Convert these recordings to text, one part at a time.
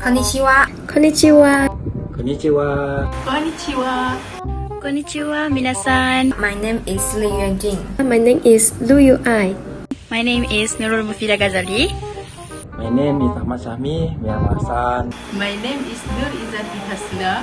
こんにちは。こんにちは。こんにちは。こんにちは。こんにちは、皆さん。My name is GING. My name is YUAN. My name is NURUL MUFIDAH GHAZALI. My name is AHMAD SYAHMI, HASSAN. My name is IZZATI HASNAA.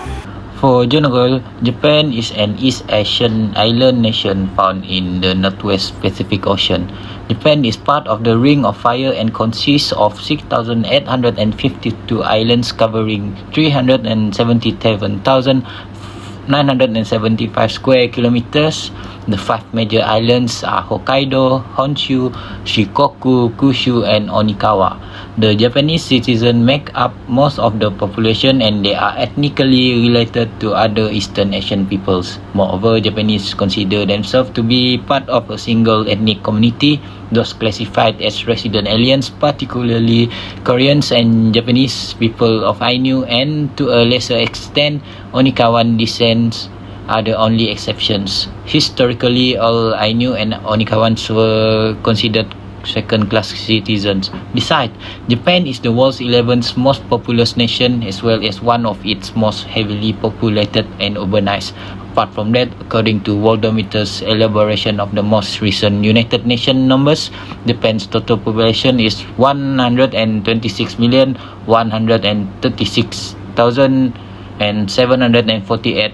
For general, Japan is an East Asian island nation found in the Northwest Pacific Ocean. Japan is part of the Ring of Fire and consists of 6,852 islands covering 377,975 square kilometers. The five major islands are Hokkaido, Honshu, Shikoku, Kyushu, and Onikawa. The Japanese citizens make up most of the population and they are ethnically related to other Eastern Asian peoples. Moreover, Japanese consider themselves to be part of a single ethnic community, those classified as resident aliens, particularly Koreans and Japanese people of Ainu, and to a lesser extent, Onikawan descents are the only exceptions. Historically, all Ainu and Onikawans were considered second-class citizens. Besides, Japan is the world's 11th most populous nation as well as one of its most heavily populated and urbanized. Apart from that, according to Worldometer's elaboration of the most recent United Nations numbers, Japan's total population is 126,136,748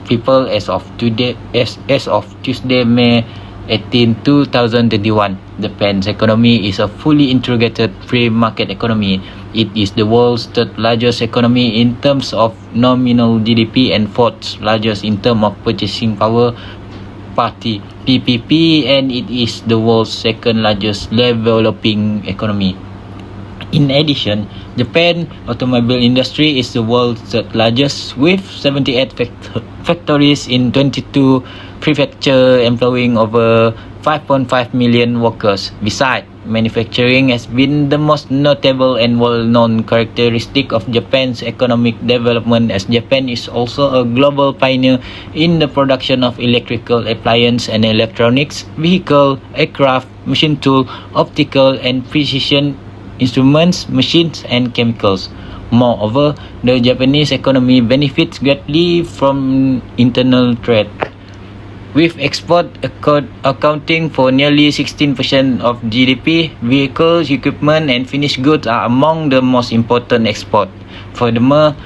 people as of Tuesday, May 18, 2021. Japan's economy is a fully integrated free market economy. It is the world's third largest economy in terms of nominal GDP and fourth largest in terms of purchasing power party PPP, and it is the world's second largest developing economy. In addition, Japan automobile industry is the world's third largest with 78 factories in 22 prefectures employing over 5.5 million workers. Besides, manufacturing has been the most notable and well-known characteristic of Japan's economic development, as Japan is also a global pioneer in the production of electrical appliances and electronics, vehicle, aircraft, machine tool, optical and precision instruments, machines and chemicals. Moreover, the Japanese economy benefits greatly from internal trade, with export accounting for nearly 16% of GDP. Vehicles, equipment and finished goods are among the most important export. Furthermore,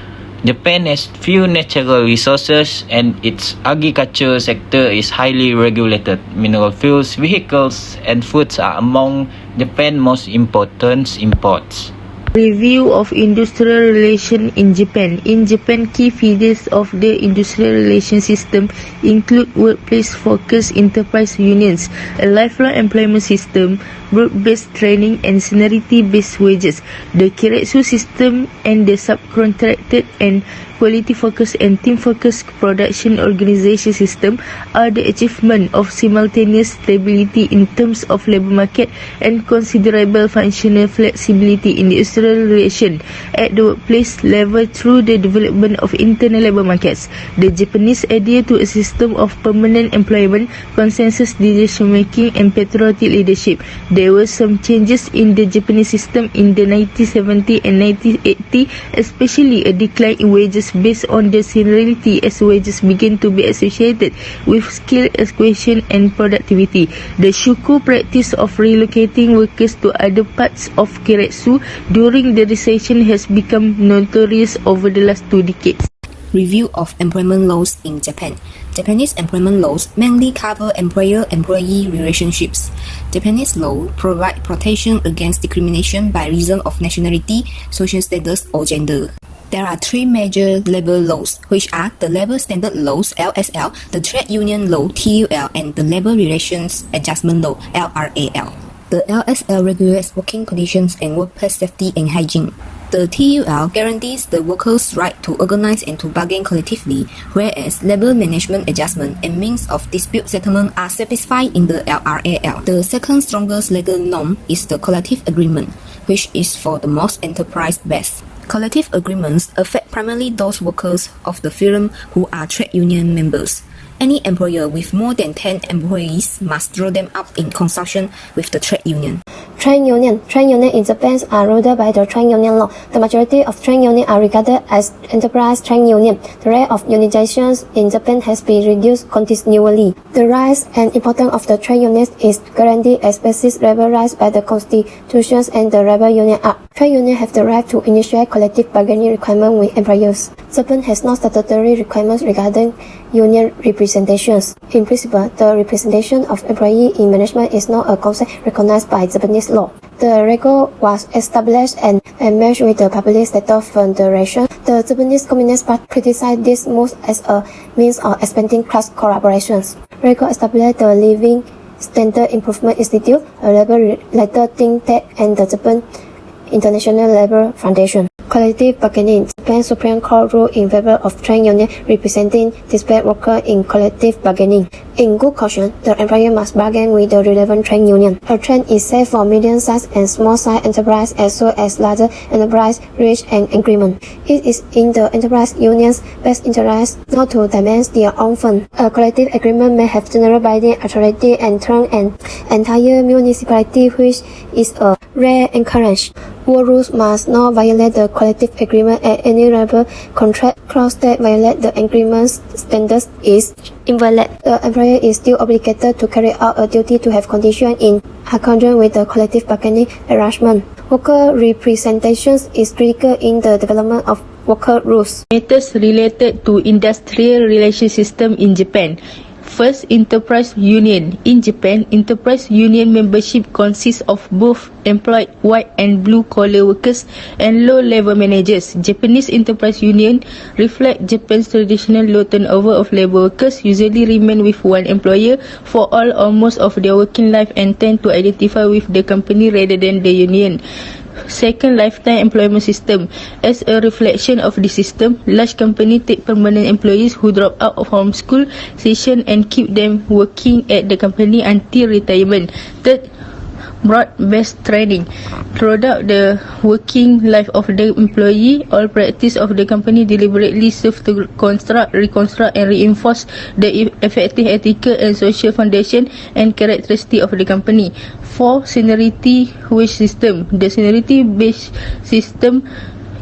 Japan has few natural resources and its agriculture sector is highly regulated. Mineral fuels, vehicles and foods are among Japan's most important imports. Review of industrial relations in Japan. In Japan, key features of the industrial relation system include workplace-focused enterprise unions, a lifelong employment system, group-based training and seniority-based wages. The Keiretsu system and the subcontracted and quality-focused and team-focused production organization system are the achievement of simultaneous stability in terms of labor market and considerable functional flexibility in the industrial relation at the workplace level through the development of internal labor markets. The Japanese adhere to a system of permanent employment, consensus decision-making and patriotic leadership. There were some changes in the Japanese system in the 1970 and 1980, especially a decline in wages based on the seniority as wages began to be associated with skill acquisition and productivity. The shuku practice of relocating workers to other parts of Keiretsu during the recession has become notorious over the last 2 decades. Review of employment laws in Japan. Japanese employment laws mainly cover employer-employee relationships. Japanese law provide protection against discrimination by reason of nationality, social status, or gender. There are 3 major labor laws, which are the Labor Standard Laws (LSL), the Trade Union Law (TUL), and the Labor Relations Adjustment Law (LRAL). The LSL regulates working conditions and workplace safety and hygiene. The TUL guarantees the workers' right to organize and to bargain collectively, whereas labor management adjustment and means of dispute settlement are satisfied in the LRAL. The second strongest legal norm is the collective agreement, which is for the most enterprise-based. Collective agreements affect primarily those workers of the firm who are trade union members. Any employer with more than 10 employees must draw them up in consultation with the trade union. Trade union. Trade union in Japan are ruled by the trade union law. The majority of trade unions are regarded as enterprise trade union. The rate of unionization in Japan has been reduced continually. The rights and importance of the trade unions is guaranteed as basic labor rights by the constitutions and the Labor Union Act. Trade unions have the right to initiate collective bargaining requirements with employers. Japan has no statutory requirements regarding union representations. In principle, the representation of employees in management is not a concept recognized by Japanese law. The regulator was established and merged with the Public Sector Federation. The Japanese Communist Party criticized this move as a means of expanding class collaborations. Regulator established the Living Standard Improvement Institute, a labor-related think tank, and the Japan International Labour Foundation. Collective bargaining. Japan Supreme Court ruled in favor of trade union representing displaced workers in collective bargaining. In good caution, the employer must bargain with the relevant trade union. A trade is set for medium-sized and small-sized enterprise as well as larger enterprise reach an agreement. It is in the enterprise union's best interest not to diminish their own fund. A collective agreement may have general binding authority and turn an entire municipality, which is a rare occurrence. War rules must not violate the collective agreement at any level. Contract clause that violate the agreement's standards is invalid. The employer is still obligated to carry out a duty to have conditions in accordance with the collective bargaining arrangement. Worker representation is critical in the development of worker rules. Matters related to industrial relation system in Japan. First, enterprise union. In Japan, enterprise union membership consists of both employed white and blue-collar workers and low-level managers. Japanese enterprise union reflect Japan's traditional low turnover of labor workers, usually remain with one employer for all or most of their working life and tend to identify with the company rather than the union. Second, lifetime employment system. As a reflection of this system, large companies take permanent employees who drop out from school session and keep them working at the company until retirement. Third, broad-based training. Throughout the working life of the employee, all practice of the company deliberately serve to construct, reconstruct, and reinforce the effective ethical and social foundation and characteristic of the company. 4. Seniority wage system. The seniority-based system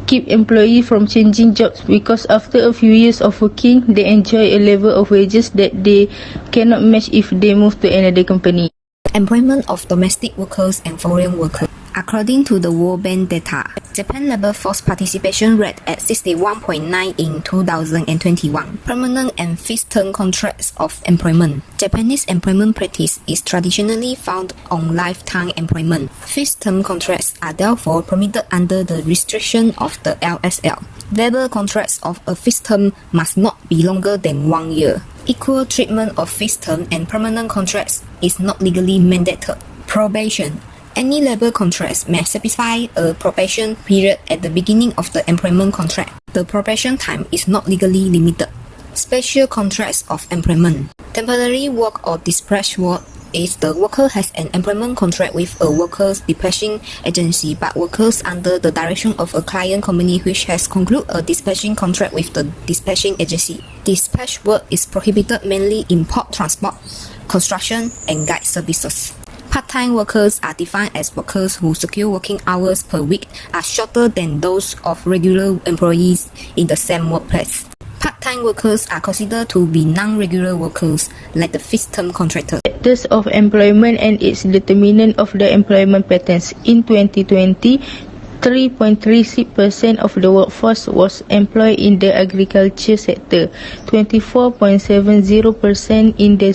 keep employees from changing jobs because after a few years of working, they enjoy a level of wages that they cannot match if they move to another company. Employment of domestic workers and foreign workers. According to the World Bank data, Japan labor force participation rate at 61.9 in 2021. Permanent and fixed-term contracts of employment. Japanese employment practice is traditionally found on lifetime employment. Fixed-term contracts are therefore permitted under the restriction of the LSL. Labor contracts of a fixed term must not be longer than 1 year. Equal treatment of fixed-term and permanent contracts is not legally mandated. Probation. Any labor contracts may specify a probation period at the beginning of the employment contract. The probation time is not legally limited. Special contracts of employment. Temporary work or dispatch work is the worker has an employment contract with a workers' dispatching agency but works under the direction of a client company which has concluded a dispatching contract with the dispatching agency. Dispatch work is prohibited mainly in port transport, construction, and guide services. Part-time workers are defined as workers whose secure working hours per week are shorter than those of regular employees in the same workplace. Part-time workers are considered to be non-regular workers, like the fixed-term contractor. Factors of employment and its determinant of the employment patterns. In 2020, 3.36% of the workforce was employed in the agriculture sector, 24.70% in the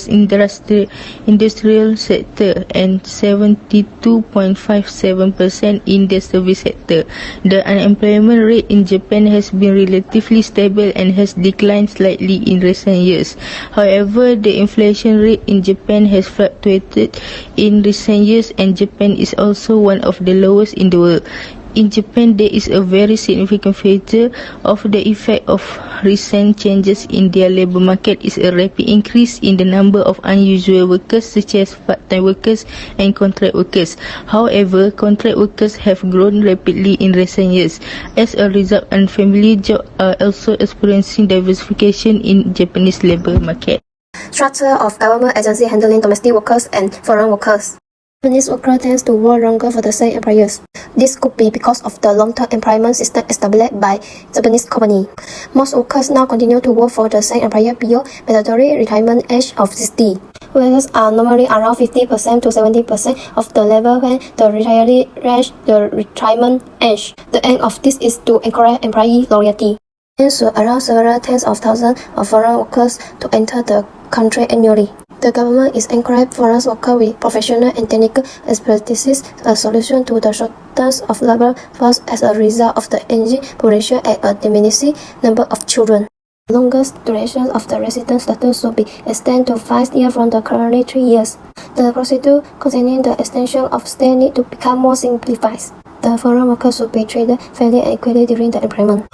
industrial sector, and 72.57% in the service sector. The unemployment rate in Japan has been relatively stable and has declined slightly in recent years. However, the inflation rate in Japan has fluctuated in recent years, and Japan is also one of the lowest in the world. In Japan, there is a very significant factor of the effect of recent changes in their labor market is a rapid increase in the number of unusual workers such as part-time workers and contract workers. However, contract workers have grown rapidly in recent years. As a result, unfamiliar jobs are also experiencing diversification in Japanese labor market. Structure of government agency handling domestic workers and foreign workers. Japanese workers tend to work longer for the same employers. This could be because of the long-term employment system established by Japanese company. Most workers now continue to work for the same employer beyond mandatory retirement age of 60. Wages are normally around 50% to 70% of the level when the retiree reach the retirement age. The aim of this is to encourage employee loyalty. Hence, around several tens of thousands of foreign workers to enter the country annually. The government is encouraging foreign workers with professional and technical expertise, a solution to the shortage of labor force as a result of the aging population and a diminishing number of children. The longest duration of the resident status should be extended to 5 years from the currently 3 years. The procedure concerning the extension of stay need to become more simplified. The foreign workers should be treated fairly and equally during the employment.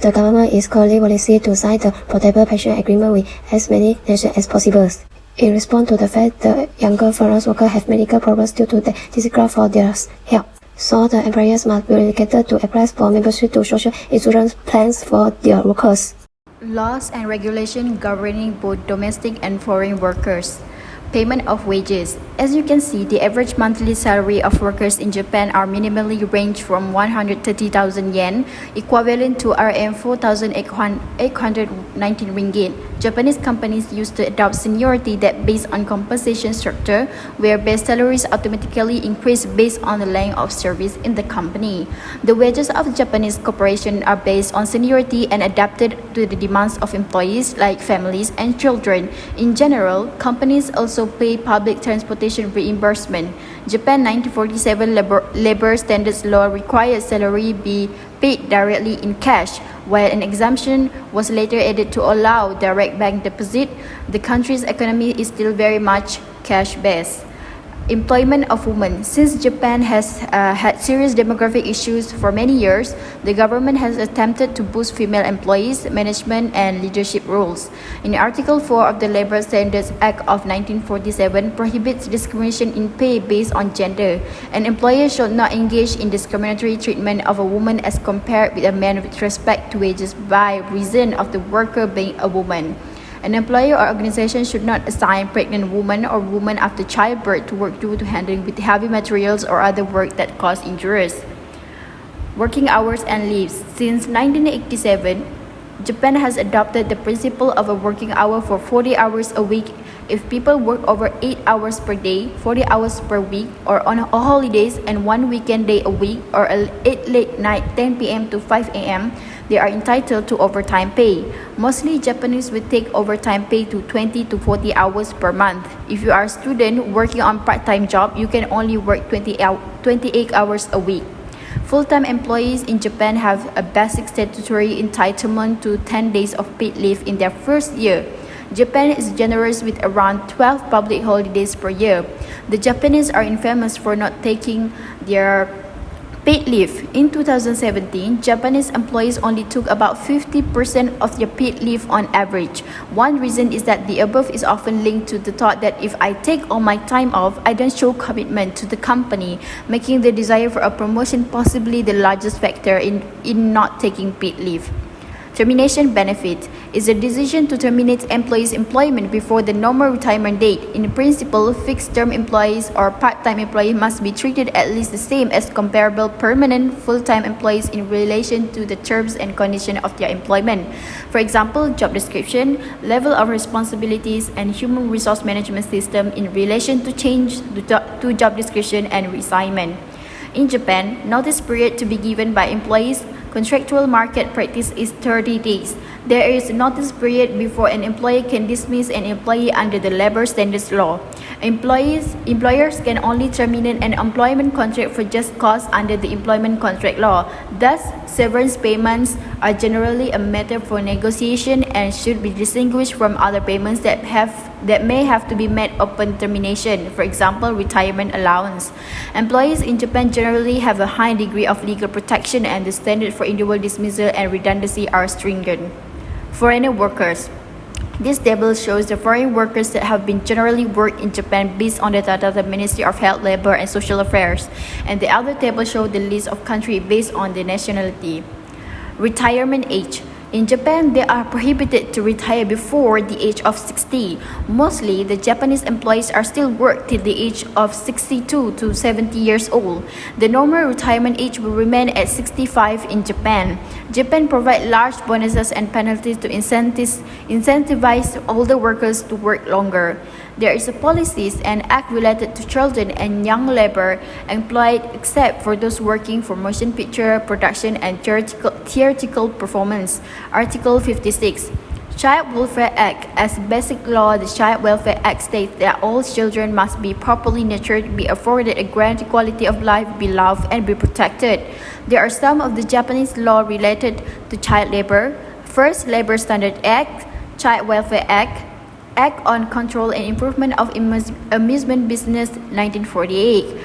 The government is currently policy to sign the portable pension agreement with as many nations as possible. In response to the fact that younger foreign workers have medical problems due to the disregard for their health, so the employers must be obligated to apply for membership to social insurance plans for their workers. Laws and regulations governing both domestic and foreign workers. Payment of wages. As you can see, the average monthly salary of workers in Japan are minimally range from 130,000 yen, equivalent to Rm 4,819 ringgit. Japanese companies used to adopt seniority that based on compensation structure, where base salaries automatically increase based on the length of service in the company. The wages of Japanese corporations are based on seniority and adapted to the demands of employees like families and children. In general, companies also pay public transportation reimbursement. Japan 1947 labor standards law requires salary be paid directly in cash, while an exemption was later added to allow direct bank deposit. The country's economy is still very much cash-based. Employment of women. Since Japan has had serious demographic issues for many years, the government has attempted to boost female employees, management, and leadership roles. In Article 4 of the Labor Standards Act of 1947 prohibits discrimination in pay based on gender. An employer should not engage in discriminatory treatment of a woman as compared with a man with respect to wages by reason of the worker being a woman. An employer or organization should not assign pregnant women or women after childbirth to work due to handling with heavy materials or other work that cause injuries. Working hours and leaves. Since 1987, Japan has adopted the principle of a working hour for 40 hours a week. If people work over 8 hours per day, 40 hours per week, or on holidays and 1 weekend day a week, or 8 late night 10 p.m. to 5 a.m., they are entitled to overtime pay. Mostly Japanese will take overtime pay to 20 to 40 hours per month. If you are a student working on part-time job, you can only work 28 hours a week. Full-time employees in Japan have a basic statutory entitlement to 10 days of paid leave in their first year. Japan is generous with around 12 public holidays per year. The Japanese are infamous for not taking their paid leave. In 2017, Japanese employees only took about 50% of their paid leave on average. One reason is that the above is often linked to the thought that if I take all my time off, I don't show commitment to the company, making the desire for a promotion possibly the largest factor in not taking paid leave. Termination benefit is a decision to terminate employees' employment before the normal retirement date. In principle, fixed-term employees or part-time employees must be treated at least the same as comparable permanent full-time employees in relation to the terms and conditions of their employment. For example, job description, level of responsibilities, and human resource management system in relation to change to job description and reassignment. In Japan, notice period to be given by employees. Contractual market practice is 30 days. There is a notice period before an employer can dismiss an employee under the labor standards law. Employers can only terminate an employment contract for just cause under the employment contract law. Thus, severance payments are generally a matter for negotiation and should be distinguished from other payments that may have to be made upon termination, for example, retirement allowance. Employees in Japan generally have a high degree of legal protection, and the standard for individual dismissal and redundancy are stringent. Foreign workers. This table shows the foreign workers that have been generally worked in Japan based on the data of the Ministry of Health, Labor, and Social Affairs, and the other table shows the list of countries based on the nationality. Retirement age. In Japan, they are prohibited to retire before the age of 60. Mostly, the Japanese employees are still work till the age of 62 to 70 years old. The normal retirement age will remain at 65 in Japan. Japan provides large bonuses and penalties to incentivize older workers to work longer. There is a policies and act related to children and young labor employed except for those working for motion picture production and theatrical performance. Article 56. Child Welfare Act. As basic law, the Child Welfare Act states that all children must be properly nurtured, be afforded a grand quality of life, be loved, and be protected. There are some of the Japanese law related to child labor. First, Labor Standard Act, Child Welfare Act, Act on Control and Improvement of Amusement Business 1948.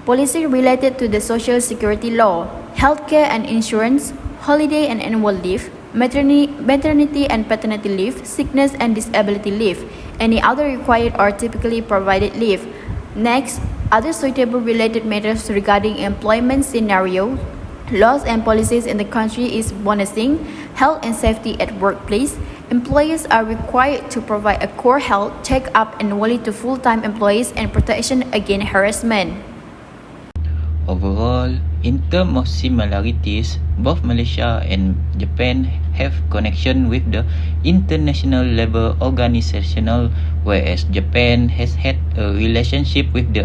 Policy related to the Social Security Law, Healthcare and Insurance, Holiday and Annual Leave, Maternity and Paternity Leave, Sickness and Disability Leave, any other required or typically provided leave. Next, other suitable related matters regarding employment scenario, laws and policies in the country is bonusing, health and safety at workplace. Employers are required to provide a core health check-up annually to full-time employees and protection against harassment. Overall, in terms of similarities, both Malaysia and Japan have connection with the international labor organizational, whereas Japan has had a relationship with the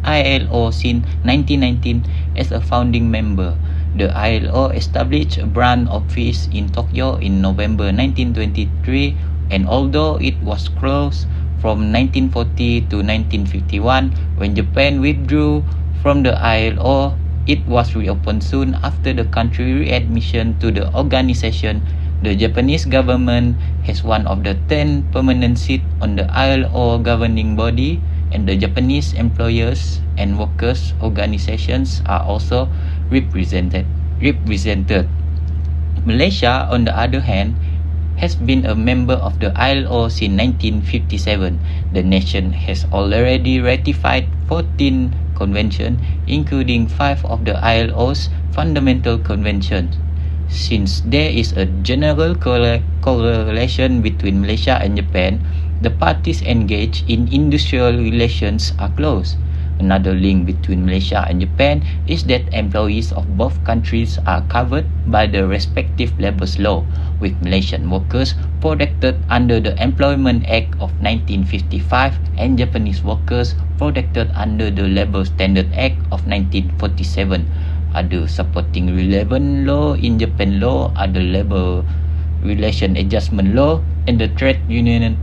ILO since 1919 as a founding member. The ILO established a branch office in Tokyo in November 1923, and although it was closed from 1940 to 1951, when Japan withdrew from the ILO, it was reopened soon after the country readmission to the organization. The Japanese government has one of the 10 permanent seats on the ILO governing body, and the Japanese employers and workers organizations are also represented. Malaysia, on the other hand, has been a member of the ILO since 1957. The nation has already ratified 14 conventions, including 5 of the ILO's fundamental conventions. Since there is a general correlation between Malaysia and Japan, the parties engaged in industrial relations are close. Another link between Malaysia and Japan is that employees of both countries are covered by the respective labor law, with Malaysian workers protected under the Employment Act of 1955 and Japanese workers protected under the Labor Standard Act of 1947. Other supporting relevant law in Japan law are the Labor Relation Adjustment Law and the Trade Union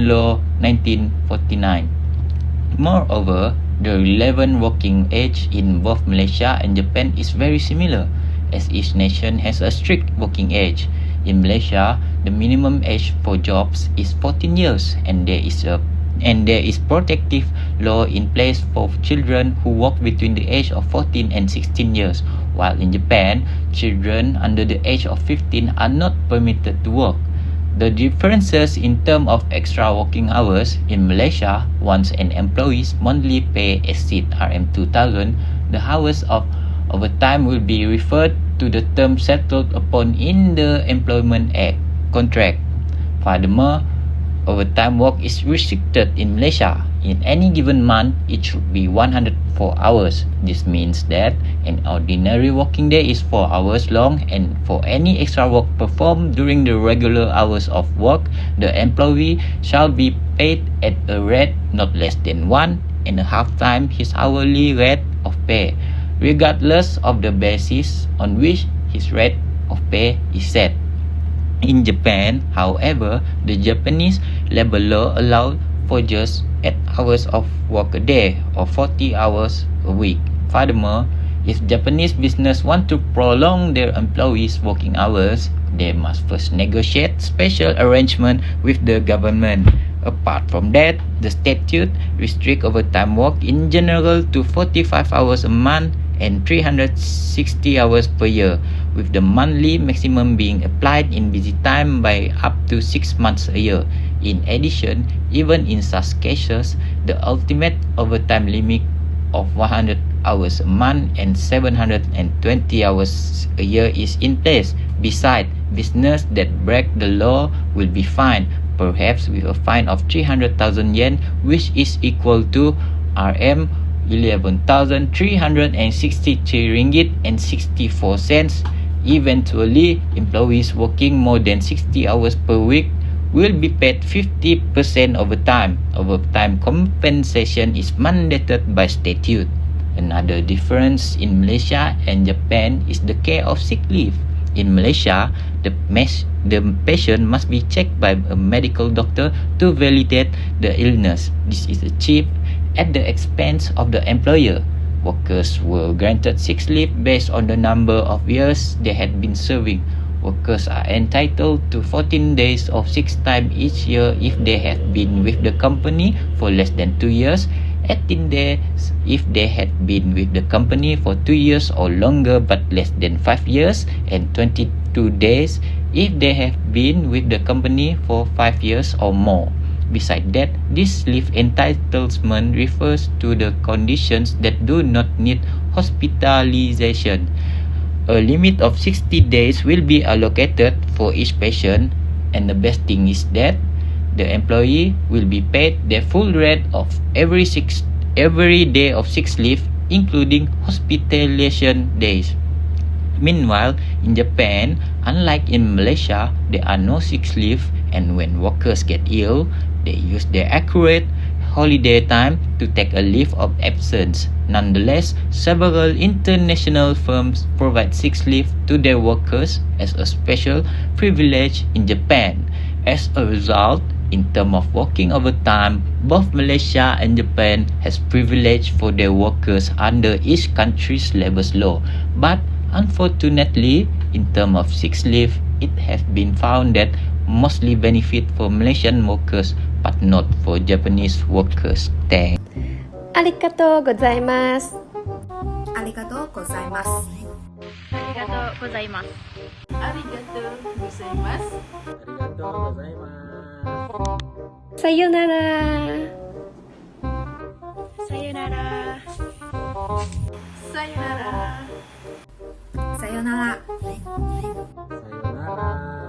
Law 1949. Moreover, the relevant working age in both Malaysia and Japan is very similar, as each nation has a strict working age. In Malaysia, the minimum age for jobs is 14 years, and there is protective law in place for children who work between the age of 14 and 16 years, while in Japan, children under the age of 15 are not permitted to work. The differences in terms of extra working hours in Malaysia, once an employee's monthly pay exceeds RM2,000, the hours of overtime will be referred to the term settled upon in the Employment Act contract. Furthermore, overtime work is restricted in Malaysia. In any given month, it should be 104 hours. This means that an ordinary working day is 4 hours long, and for any extra work performed during the regular hours of work, the employee shall be paid at a rate not less than 1.5 times his hourly rate of pay, regardless of the basis on which his rate of pay is set. In Japan, however, the Japanese labor law allows for just 8 hours of work a day or 40 hours a week. Furthermore, if Japanese business want to prolong their employees' working hours, they must first negotiate special arrangement with the government. Apart from that, the statute restricts overtime work in general to 45 hours a month and 360 hours per year, with the monthly maximum being applied in busy time by up to 6 months a year. In addition, even in such cases, the ultimate overtime limit of 100 hours a month and 720 hours a year is in place. Besides, Business that break the law will be fined, perhaps with a fine of 300,000 yen, which is equal to Rm 11,363 ringgit and 64 cents. Eventually, employees working more than 60 hours per week will be paid 50% overtime. Overtime compensation is mandated by statute. Another difference in Malaysia and Japan is the care of sick leave. In Malaysia, the patient must be checked by a medical doctor to validate the illness. This is achieved at the expense of the employer. Workers were granted sick leave based on the number of years they had been serving. Workers are entitled to 14 days of sick time each year if they have been with the company for less than 2 years, 18 days if they had been with the company for 2 years or longer but less than 5 years, and 22 days if they have been with the company for 5 years or more. Besides that, this leave entitlement refers to the conditions that do not need hospitalization. A limit of 60 days will be allocated for each patient, and the best thing is that the employee will be paid the full rate of every day of sick leave, including hospitalization days. Meanwhile, in Japan, unlike in Malaysia, there are no sick leave, and when workers get ill, they use their accurate holiday time to take a leave of absence. Nonetheless, several international firms provide sick leave to their workers as a special privilege in Japan. As a result, in terms of working overtime, both Malaysia and Japan has privilege for their workers under each country's labor law. But unfortunately, in terms of sick leave, it has been found that mostly benefit for Malaysian workers but not for Japanese workers. Thanks. Arigatou gozaimasu. Arigatou gozaimasu. Arigatou gozaimasu. Sayonara. Sayonara. Sayonara. Sayonara. Sayonara.